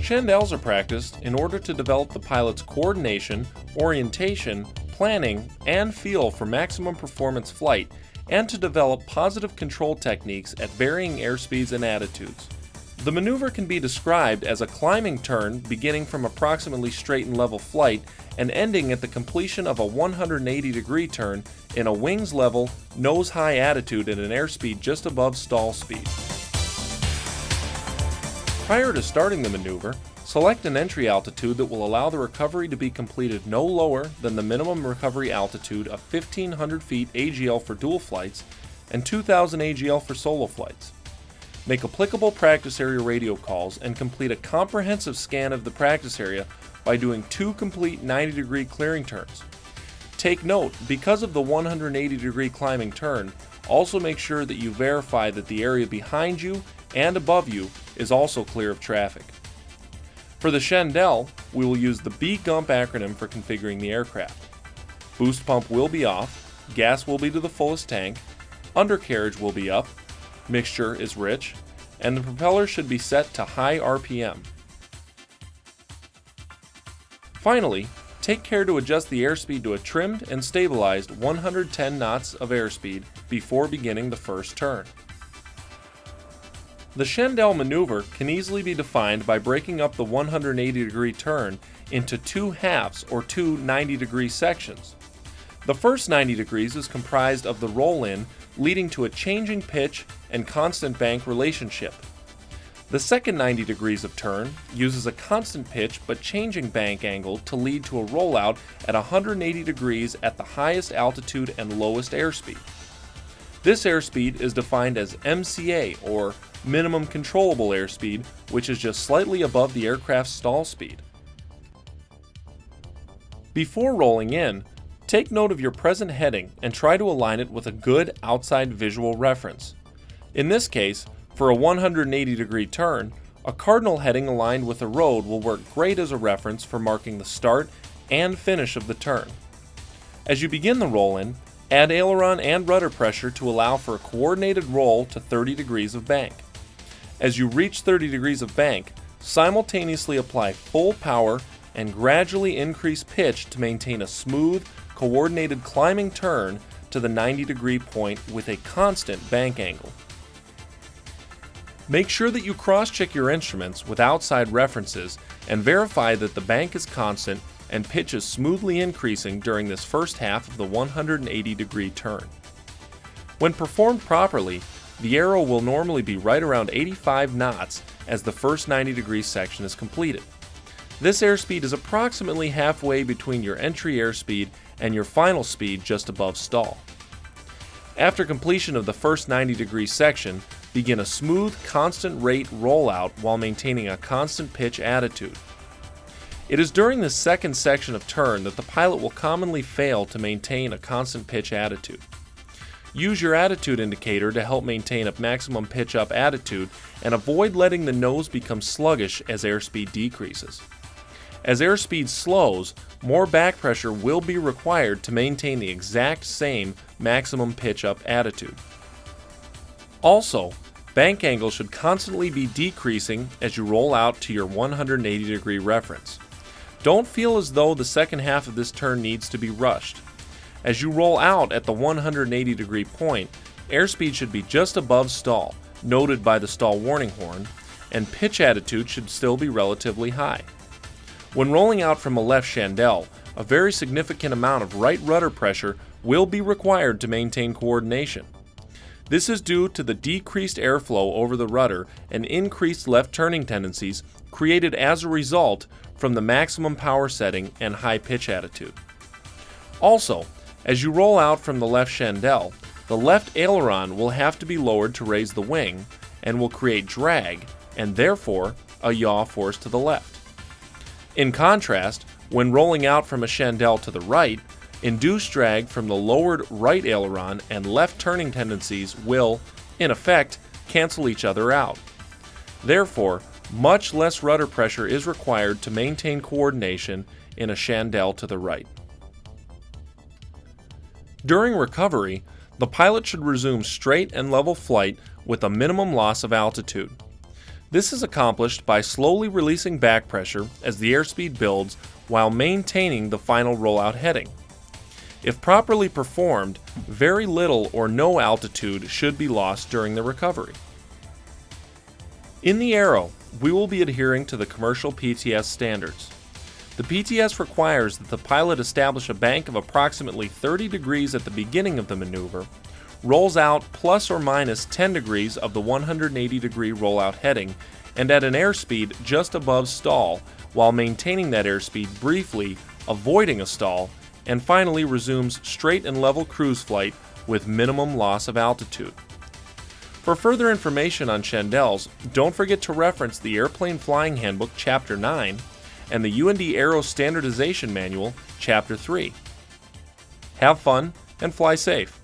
Chandelles are practiced in order to develop the pilot's coordination, orientation, planning, and feel for maximum performance flight, and to develop positive control techniques at varying airspeeds and attitudes. The maneuver can be described as a climbing turn beginning from approximately straight and level flight and ending at the completion of a 180-degree turn in a wings level, nose high attitude at an airspeed just above stall speed. Prior to starting the maneuver, select an entry altitude that will allow the recovery to be completed no lower than the minimum recovery altitude of 1,500 feet AGL for dual flights and 2,000 AGL for solo flights. Make applicable practice area radio calls and complete a comprehensive scan of the practice area by doing 2 complete 90-degree clearing turns. Take note, because of the 180-degree climbing turn, also make sure that you verify that the area behind you and above you is also clear of traffic. For the Chandelle, we will use the B-GUMP acronym for configuring the aircraft. Boost pump will be off, gas will be to the fullest tank, undercarriage will be up, mixture is rich, and the propeller should be set to high RPM. Finally, take care to adjust the airspeed to a trimmed and stabilized 110 knots of airspeed before beginning the first turn. The Chandelle maneuver can easily be defined by breaking up the 180-degree turn into 2 halves or 2 90-degree sections. The first 90 degrees is comprised of the roll-in, leading to a changing pitch and constant bank relationship. The second 90 degrees of turn uses a constant pitch but changing bank angle to lead to a rollout at 180 degrees at the highest altitude and lowest airspeed. This airspeed is defined as MCA, or minimum controllable airspeed, which is just slightly above the aircraft's stall speed. Before rolling in, take note of your present heading and try to align it with a good outside visual reference. In this case, for a 180-degree turn, a cardinal heading aligned with a road will work great as a reference for marking the start and finish of the turn. As you begin the roll-in, add aileron and rudder pressure to allow for a coordinated roll to 30 degrees of bank. As you reach 30 degrees of bank, simultaneously apply full power and gradually increase pitch to maintain a smooth, coordinated climbing turn to the 90-degree point with a constant bank angle. Make sure that you cross-check your instruments with outside references and verify that the bank is constant and pitch is smoothly increasing during this first half of the 180-degree turn. When performed properly, the aero will normally be right around 85 knots as the first 90-degree section is completed. This airspeed is approximately halfway between your entry airspeed and your final speed just above stall. After completion of the first 90-degree section, begin a smooth, constant rate rollout while maintaining a constant pitch attitude. It is during this second section of turn that the pilot will commonly fail to maintain a constant pitch attitude. Use your attitude indicator to help maintain a maximum pitch up attitude and avoid letting the nose become sluggish as airspeed decreases. As airspeed slows, more back pressure will be required to maintain the exact same maximum pitch up attitude. Also, bank angle should constantly be decreasing as you roll out to your 180-degree reference. Don't feel as though the second half of this turn needs to be rushed. As you roll out at the 180-degree point, airspeed should be just above stall, noted by the stall warning horn, and pitch attitude should still be relatively high. When rolling out from a left chandelle, a very significant amount of right rudder pressure will be required to maintain coordination. This is due to the decreased airflow over the rudder and increased left turning tendencies created as a result from the maximum power setting and high pitch attitude. Also, as you roll out from the left chandelle, the left aileron will have to be lowered to raise the wing and will create drag and therefore a yaw force to the left. In contrast, when rolling out from a chandelle to the right, induced drag from the lowered right aileron and left turning tendencies will, in effect, cancel each other out. Therefore, much less rudder pressure is required to maintain coordination in a chandelle to the right. During recovery, the pilot should resume straight and level flight with a minimum loss of altitude. This is accomplished by slowly releasing back pressure as the airspeed builds while maintaining the final rollout heading. If properly performed, very little or no altitude should be lost during the recovery. In the Aero, we will be adhering to the commercial PTS standards. The PTS requires that the pilot establish a bank of approximately 30 degrees at the beginning of the maneuver, rolls out plus or minus 10 degrees of the 180 degree rollout heading, and at an airspeed just above stall, while maintaining that airspeed briefly, avoiding a stall, and finally resumes straight and level cruise flight with minimum loss of altitude. For further information on chandelles, don't forget to reference the Airplane Flying Handbook Chapter 9 and the UND Aero Standardization Manual Chapter 3. Have fun and fly safe.